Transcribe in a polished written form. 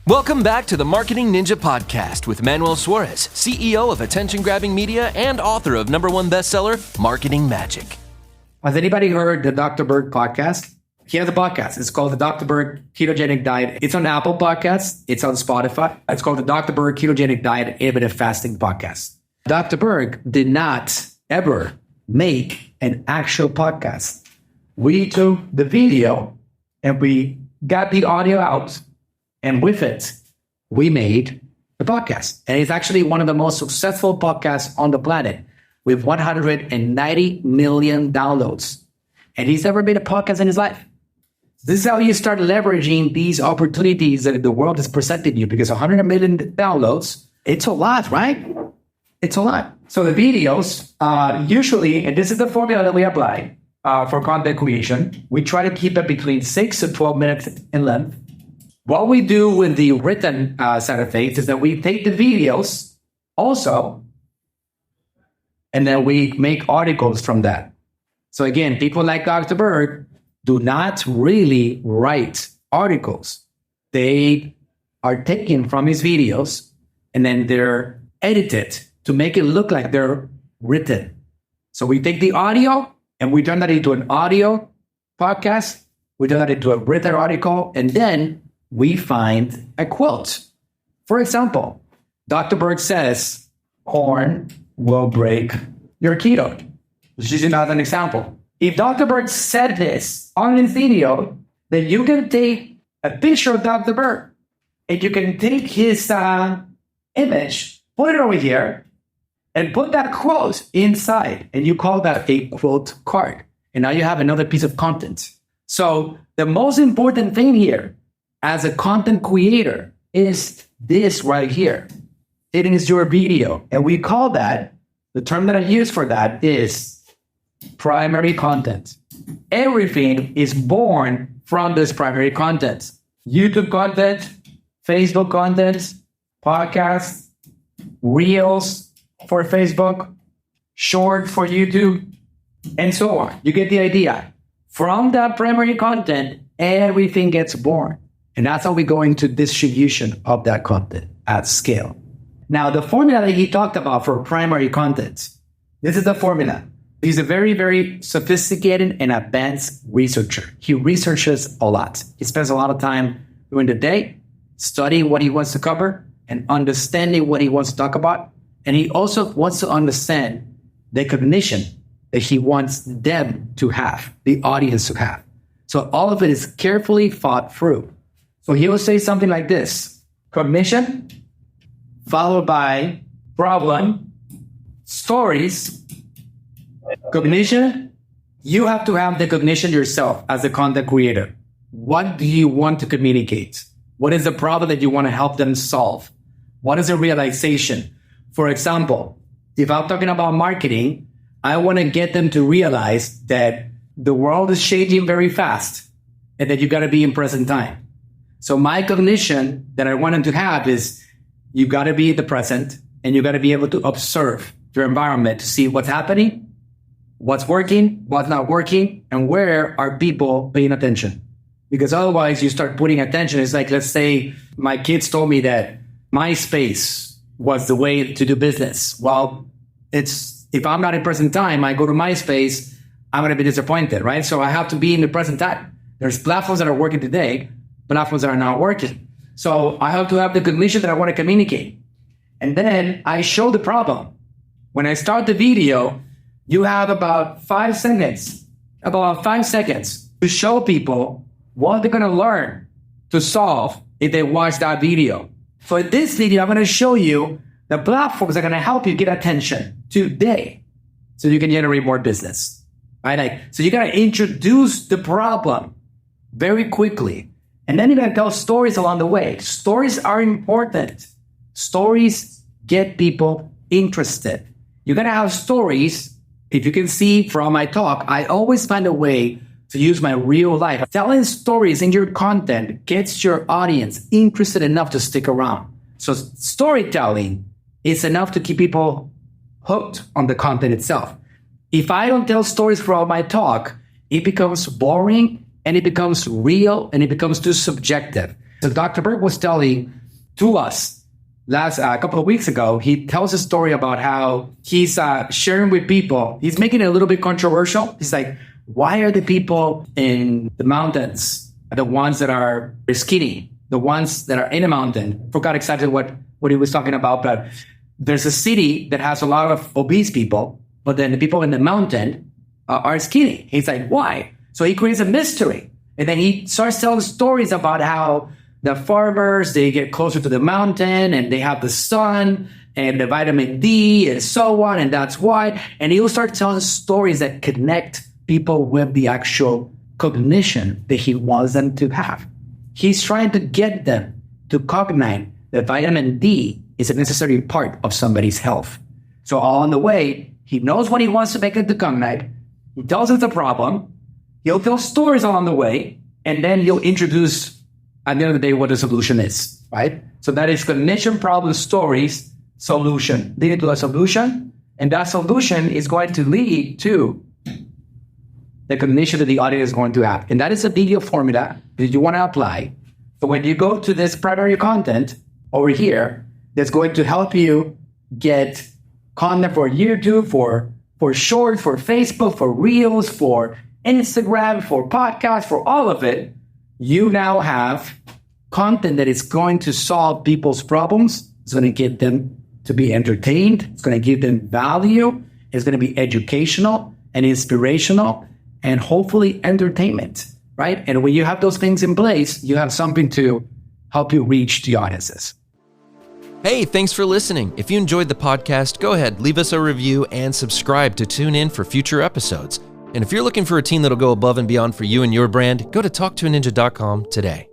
Welcome back to the Marketing Ninja Podcast with Manuel Suarez, CEO of attention-grabbing media and author of #1 bestseller, Marketing Magic. Has anybody heard the Dr. Berg podcast? He has a podcast. It's called the Dr. Berg Ketogenic Diet. It's on Apple Podcasts. It's on Spotify. It's called the Dr. Berg Ketogenic Diet Intermittent Fasting Podcast. Dr. Berg did not ever make an actual podcast. We took the video and we got the audio out, and with it, we made the podcast. And it's actually one of the most successful podcasts on the planet with 190 million downloads. And he's never made a podcast in his life. This is how you start leveraging these opportunities that the world has presented you, because 100 million downloads, it's a lot, right? It's a lot. So the videos, usually, and this is the formula that we apply for content creation, we try to keep it between 6 to 12 minutes in length. What we do with the written side of things is that we take the videos also, and then we make articles from that. So again, people like Dr. Berg do not really write articles. They are taken from his videos and then they're edited to make it look like they're written. So we take the audio and we turn that into an audio podcast. We turn that into a written article, and then we find a quote. For example, Dr. Berg says, corn will break your keto. This is another example. If Dr. Berg said this on his video, then you can take a picture of Dr. Berg and you can take his image, put it over here, and put that quote inside. And you call that a quote card. And now you have another piece of content. So the most important thing here as a content creator is this right here. It is your video. And we call that, the term that I use for that is primary content. Everything is born from this primary content. YouTube content, Facebook content, podcasts, Reels for Facebook, Short for YouTube, and so on. You get the idea. From that primary content, everything gets born. And that's how we go into distribution of that content at scale. Now, the formula that he talked about for primary content, this is the formula. He's a very, very sophisticated and advanced researcher. He researches a lot. He spends a lot of time during the day studying what he wants to cover and understanding what he wants to talk about. And he also wants to understand the cognition that he wants them to have, the audience to have. So all of it is carefully thought through. So he will say something like this: cognition, followed by problem, stories, cognition. You have to have the cognition yourself as a content creator. What do you want to communicate? What is the problem that you want to help them solve? What is the realization? For example, if I'm talking about marketing, I want to get them to realize that the world is changing very fast and that you got to be in present time. So my cognition that I want them to have is you got to be in the present and you got to be able to observe your environment to see what's happening, what's working, what's not working, and where are people paying attention. Because otherwise you start putting attention. It's like, let's say my kids told me that MySpace was the way to do business. Well, if I'm not in present time, I go to MySpace, I'm going to be disappointed, right? So I have to be in the present time. There's platforms that are working today, platforms that are not working. So I have to have the cognition that I want to communicate. And then I show the problem. When I start the video, you have about 5 seconds to show people what they're going to learn to solve if they watch that video. For this video, I'm going to show you the platforms that are going to help you get attention today so you can generate more business. Right? So you got to introduce the problem very quickly. And then you're going to tell stories along the way. Stories are important. Stories get people interested. You're going to have stories. If you can see from my talk, I always find a way to use my real life. Telling stories in your content gets your audience interested enough to stick around. So storytelling is enough to keep people hooked on the content itself. If I don't tell stories throughout my talk, it becomes boring and it becomes real and it becomes too subjective. So Dr. Berg was telling to us a couple of weeks ago, he tells a story about how he's sharing with people. He's making it a little bit controversial. He's like, why are the people in the mountains the ones that are skinny, the ones that are in a mountain? Forgot exactly what he was talking about, but there's a city that has a lot of obese people, but then the people in the mountain are skinny. He's like, why? So he creates a mystery. And then he starts telling stories about how the farmers, they get closer to the mountain and they have the sun and the vitamin D and so on. And that's why. And he'll start telling stories that connect people with the actual cognition that he wants them to have. He's trying to get them to cognite that vitamin D is a necessary part of somebody's health. So along the way, he knows what he wants to make it to cognite. He tells us the problem. He'll tell stories along the way. And then he'll introduce, at the end of the day, what the solution is, right? So that is cognition, problem, stories, solution. Leading to a solution. And that solution is going to lead to the cognition that the audience is going to have. And that is a video formula that you want to apply. So when you go to this primary content over here, that's going to help you get content for YouTube, for short, for Facebook, for Reels, for Instagram, for podcasts, for all of it, you now have content that is going to solve people's problems. It's going to get them to be entertained. It's going to give them value. It's going to be educational and inspirational and hopefully entertainment, right? And when you have those things in place, you have something to help you reach the audiences. Hey, thanks for listening. If you enjoyed the podcast, go ahead, leave us a review and subscribe to tune in for future episodes. And if you're looking for a team that'll go above and beyond for you and your brand, go to talktoaninja.com today.